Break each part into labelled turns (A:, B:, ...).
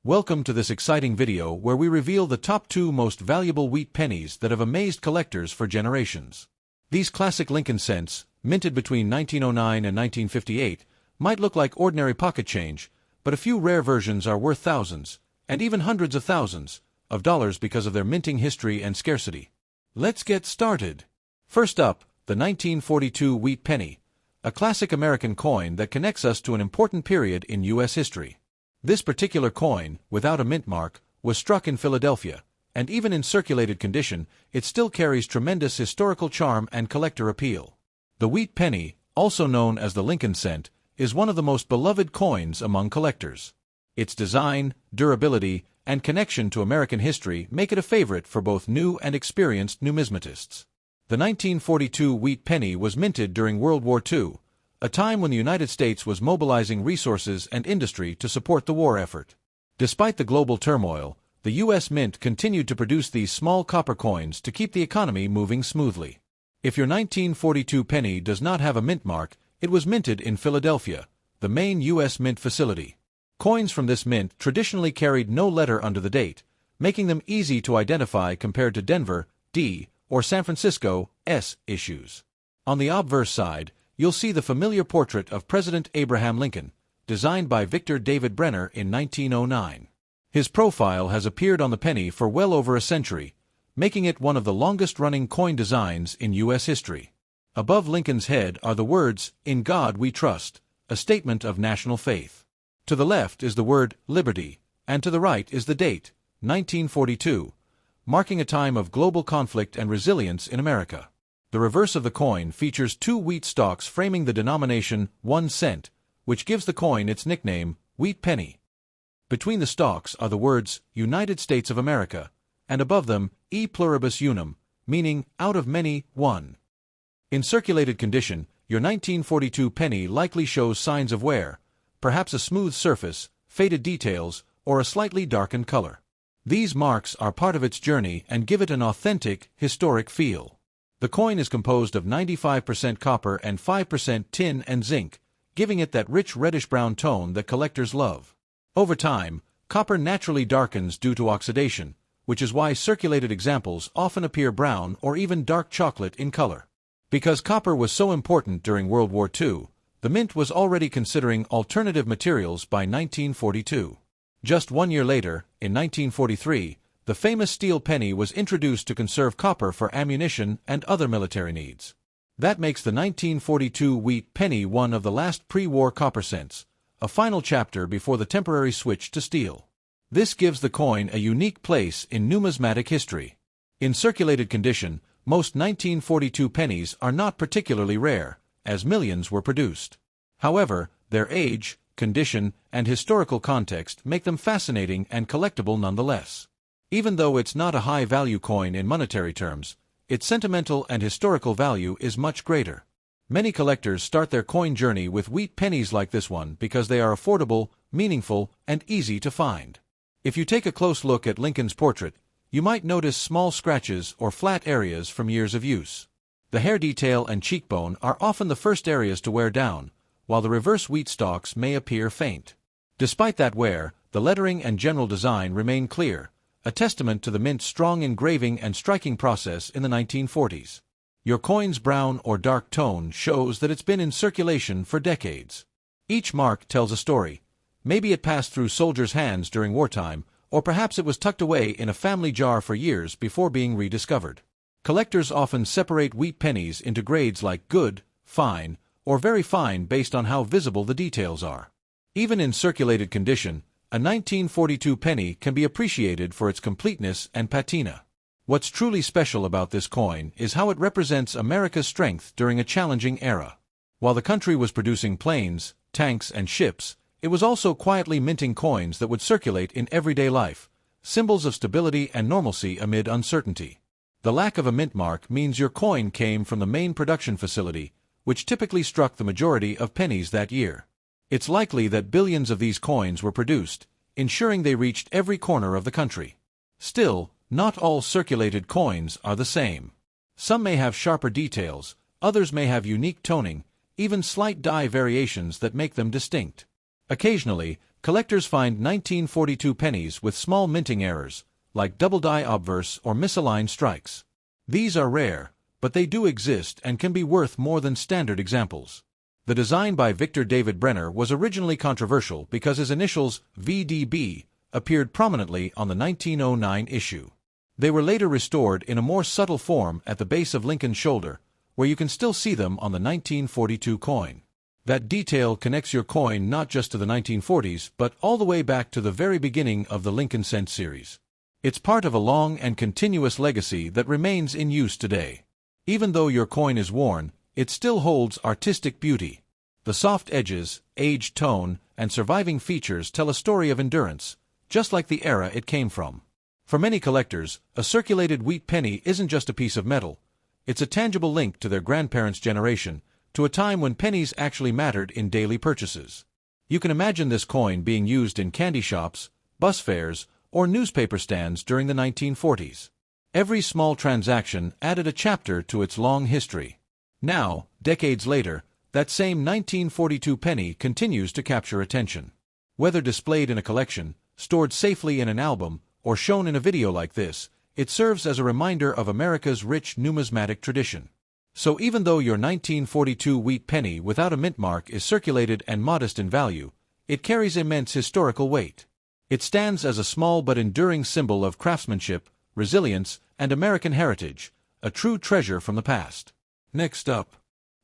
A: Welcome to this exciting video where we reveal the top 2 most valuable wheat pennies that have amazed collectors for generations. These classic Lincoln cents, minted between 1909 and 1958, might look like ordinary pocket change, but a few rare versions are worth thousands, and even hundreds of thousands, of dollars because of their minting history and scarcity. Let's get started. First up, the 1942 wheat penny, a classic American coin that connects us to an important period in U.S. history. This particular coin, without a mint mark, was struck in Philadelphia, and even in circulated condition, it still carries tremendous historical charm and collector appeal. The wheat penny, also known as the Lincoln cent, is one of the most beloved coins among collectors. Its design, durability, and connection to American history make it a favorite for both new and experienced numismatists. The 1942 wheat penny was minted during World War II, a time when the United States was mobilizing resources and industry to support the war effort. Despite the global turmoil, the U.S. Mint continued to produce these small copper coins to keep the economy moving smoothly. If your 1942 penny does not have a mint mark, it was minted in Philadelphia, the main U.S. Mint facility. Coins from this mint traditionally carried no letter under the date, making them easy to identify compared to Denver, D, or San Francisco, S issues. On the obverse side, you'll see the familiar portrait of President Abraham Lincoln, designed by Victor David Brenner in 1909. His profile has appeared on the penny for well over a century, making it one of the longest-running coin designs in U.S. history. Above Lincoln's head are the words, "In God We Trust," a statement of national faith. To the left is the word "Liberty," and to the right is the date, 1942, marking a time of global conflict and resilience in America. The reverse of the coin features 2 wheat stalks framing the denomination 1 cent, which gives the coin its nickname, wheat penny. Between the stalks are the words, United States of America, and above them, E pluribus unum, meaning, out of many, one. In circulated condition, your 1942 penny likely shows signs of wear, perhaps a smooth surface, faded details, or a slightly darkened color. These marks are part of its journey and give it an authentic, historic feel. The coin is composed of 95% copper and 5% tin and zinc, giving it that rich reddish-brown tone that collectors love. Over time, copper naturally darkens due to oxidation, which is why circulated examples often appear brown or even dark chocolate in color. Because copper was so important during World War II, the Mint was already considering alternative materials by 1942. Just 1 year later, in 1943, the famous steel penny was introduced to conserve copper for ammunition and other military needs. That makes the 1942 wheat penny one of the last pre-war copper cents, a final chapter before the temporary switch to steel. This gives the coin a unique place in numismatic history. In circulated condition, most 1942 pennies are not particularly rare, as millions were produced. However, their age, condition, and historical context make them fascinating and collectible nonetheless. Even though it's not a high-value coin in monetary terms, its sentimental and historical value is much greater. Many collectors start their coin journey with wheat pennies like this one because they are affordable, meaningful, and easy to find. If you take a close look at Lincoln's portrait, you might notice small scratches or flat areas from years of use. The hair detail and cheekbone are often the first areas to wear down, while the reverse wheat stalks may appear faint. Despite that wear, the lettering and general design remain clear, a testament to the Mint's strong engraving and striking process in the 1940s. Your coin's brown or dark tone shows that it's been in circulation for decades. Each mark tells a story. Maybe it passed through soldiers' hands during wartime, or perhaps it was tucked away in a family jar for years before being rediscovered. Collectors often separate wheat pennies into grades like good, fine, or very fine based on how visible the details are. Even in circulated condition, a 1942 penny can be appreciated for its completeness and patina. What's truly special about this coin is how it represents America's strength during a challenging era. While the country was producing planes, tanks, and ships, it was also quietly minting coins that would circulate in everyday life, symbols of stability and normalcy amid uncertainty. The lack of a mint mark means your coin came from the main production facility, which typically struck the majority of pennies that year. It's likely that billions of these coins were produced, ensuring they reached every corner of the country. Still, not all circulated coins are the same. Some may have sharper details, others may have unique toning, even slight die variations that make them distinct. Occasionally, collectors find 1942 pennies with small minting errors, like double-die obverse or misaligned strikes. These are rare, but they do exist and can be worth more than standard examples. The design by Victor David Brenner was originally controversial because his initials, VDB, appeared prominently on the 1909 issue. They were later restored in a more subtle form at the base of Lincoln's shoulder, where you can still see them on the 1942 coin. That detail connects your coin not just to the 1940s, but all the way back to the very beginning of the Lincoln Cent series. It's part of a long and continuous legacy that remains in use today. Even though your coin is worn, it still holds artistic beauty. The soft edges, aged tone, and surviving features tell a story of endurance, just like the era it came from. For many collectors, a circulated wheat penny isn't just a piece of metal. It's a tangible link to their grandparents' generation, to a time when pennies actually mattered in daily purchases. You can imagine this coin being used in candy shops, bus fares, or newspaper stands during the 1940s. Every small transaction added a chapter to its long history. Now, decades later, that same 1942 penny continues to capture attention. Whether displayed in a collection, stored safely in an album, or shown in a video like this, it serves as a reminder of America's rich numismatic tradition. So even though your 1942 wheat penny without a mint mark is circulated and modest in value, it carries immense historical weight. It stands as a small but enduring symbol of craftsmanship, resilience, and American heritage, a true treasure from the past. Next up,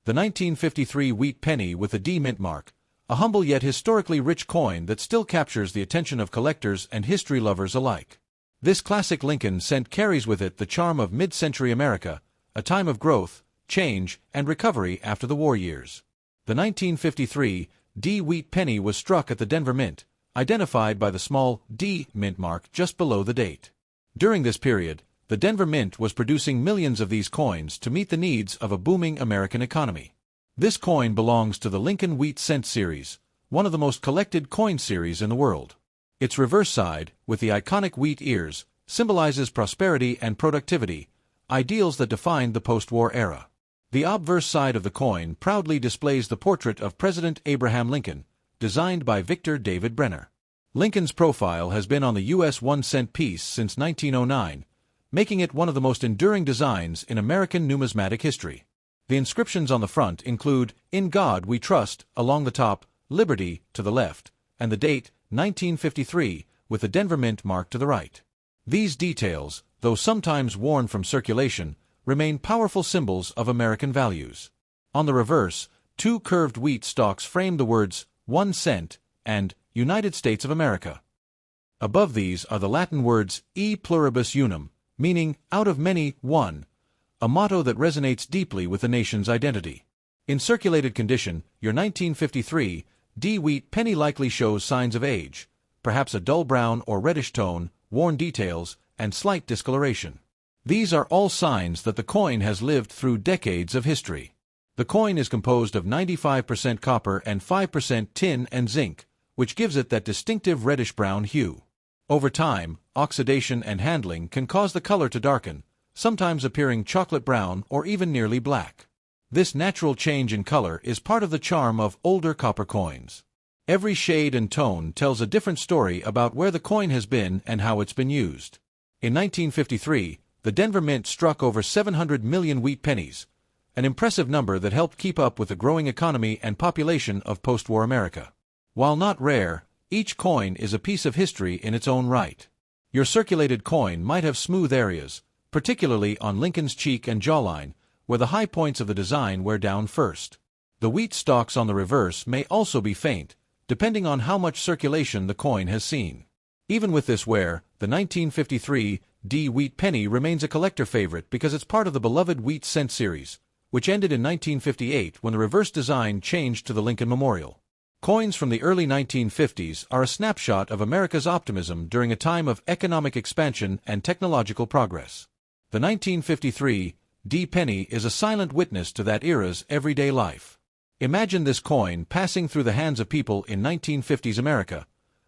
A: the 1953 wheat penny with a D mint mark, a humble yet historically rich coin that still captures the attention of collectors and history lovers alike. This classic Lincoln cent carries with it the charm of mid-century America, a time of growth, change, and recovery after the war years. The 1953 D wheat penny was struck at the Denver Mint, identified by the small D mint mark just below the date. During this period, the Denver Mint was producing millions of these coins to meet the needs of a booming American economy. This coin belongs to the Lincoln Wheat Cent series, one of the most collected coin series in the world. Its reverse side, with the iconic wheat ears, symbolizes prosperity and productivity, ideals that defined the post-war era. The obverse side of the coin proudly displays the portrait of President Abraham Lincoln, designed by Victor David Brenner. Lincoln's profile has been on the U.S. 1-cent piece since 1909, making it one of the most enduring designs in American numismatic history. The inscriptions on the front include, "In God We Trust," along the top, "Liberty," to the left, and the date, 1953, with the Denver Mint mark to the right. These details, though sometimes worn from circulation, remain powerful symbols of American values. On the reverse, two curved wheat stalks frame the words, "1 cent," and "United States of America." Above these are the Latin words, "E pluribus unum," meaning, "out of many, one," a motto that resonates deeply with the nation's identity. In circulated condition, your 1953 D wheat penny likely shows signs of age, perhaps a dull brown or reddish tone, worn details, and slight discoloration. These are all signs that the coin has lived through decades of history. The coin is composed of 95% copper and 5% tin and zinc, which gives it that distinctive reddish-brown hue. Over time, oxidation and handling can cause the color to darken, sometimes appearing chocolate brown or even nearly black. This natural change in color is part of the charm of older copper coins. Every shade and tone tells a different story about where the coin has been and how it's been used. In 1953, the Denver Mint struck over 700 million wheat pennies, an impressive number that helped keep up with the growing economy and population of post-war America. While not rare, each coin is a piece of history in its own right. Your circulated coin might have smooth areas, particularly on Lincoln's cheek and jawline, where the high points of the design wear down first. The wheat stalks on the reverse may also be faint, depending on how much circulation the coin has seen. Even with this wear, the 1953 D wheat penny remains a collector favorite because it's part of the beloved wheat cent series, which ended in 1958 when the reverse design changed to the Lincoln Memorial. Coins from the early 1950s are a snapshot of America's optimism during a time of economic expansion and technological progress. The 1953 D penny is a silent witness to that era's everyday life. Imagine this coin passing through the hands of people in 1950s America,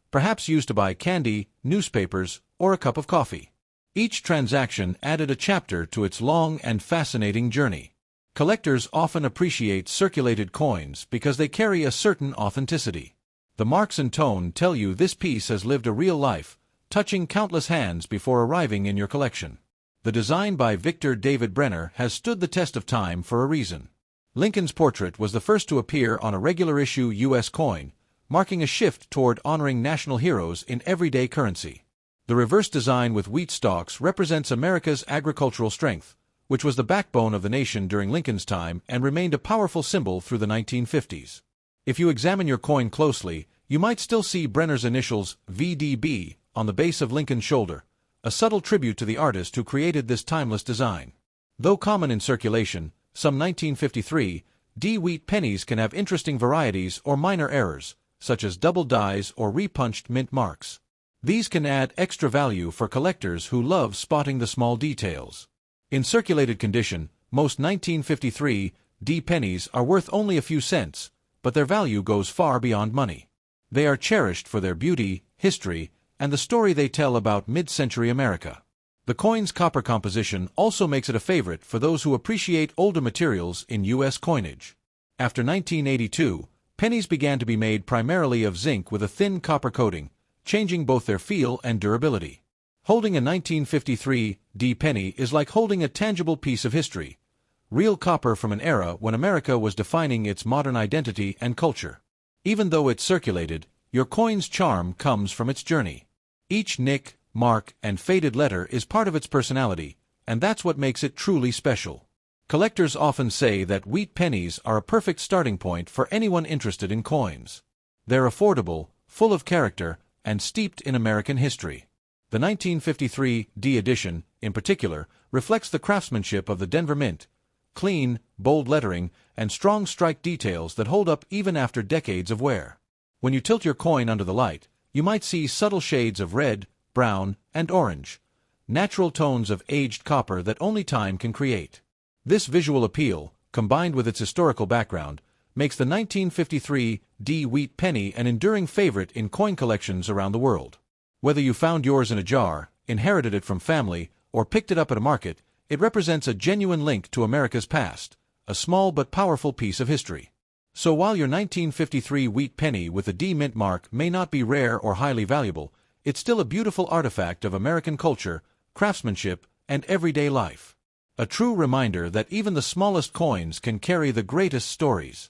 A: perhaps used to buy candy, newspapers, or a cup of coffee. Each transaction added a chapter to its long and fascinating journey. Collectors often appreciate circulated coins because they carry a certain authenticity. The marks and tone tell you this piece has lived a real life, touching countless hands before arriving in your collection. The design by Victor David Brenner has stood the test of time for a reason. Lincoln's portrait was the first to appear on a regular issue U.S. coin, marking a shift toward honoring national heroes in everyday currency. The reverse design with wheat stalks represents America's agricultural strength, which was the backbone of the nation during Lincoln's time and remained a powerful symbol through the 1950s. If you examine your coin closely, you might still see Brenner's initials VDB on the base of Lincoln's shoulder, a subtle tribute to the artist who created this timeless design. Though common in circulation, some 1953 D wheat pennies can have interesting varieties or minor errors, such as double dies or repunched mint marks. These can add extra value for collectors who love spotting the small details. In circulated condition, most 1953 D pennies are worth only a few cents, but their value goes far beyond money. They are cherished for their beauty, history, and the story they tell about mid-century America. The coin's copper composition also makes it a favorite for those who appreciate older materials in U.S. coinage. After 1982, pennies began to be made primarily of zinc with a thin copper coating, changing both their feel and durability. Holding a 1953 D penny is like holding a tangible piece of history, real copper from an era when America was defining its modern identity and culture. Even though it's circulated, your coin's charm comes from its journey. Each nick, mark, and faded letter is part of its personality, and that's what makes it truly special. Collectors often say that wheat pennies are a perfect starting point for anyone interested in coins. They're affordable, full of character, and steeped in American history. The 1953 D edition, in particular, reflects the craftsmanship of the Denver Mint, clean, bold lettering, and strong strike details that hold up even after decades of wear. When you tilt your coin under the light, you might see subtle shades of red, brown, and orange, natural tones of aged copper that only time can create. This visual appeal, combined with its historical background, makes the 1953 D wheat penny an enduring favorite in coin collections around the world. Whether you found yours in a jar, inherited it from family, or picked it up at a market, it represents a genuine link to America's past, a small but powerful piece of history. So while your 1953 wheat penny with a D mint mark may not be rare or highly valuable, it's still a beautiful artifact of American culture, craftsmanship, and everyday life. A true reminder that even the smallest coins can carry the greatest stories.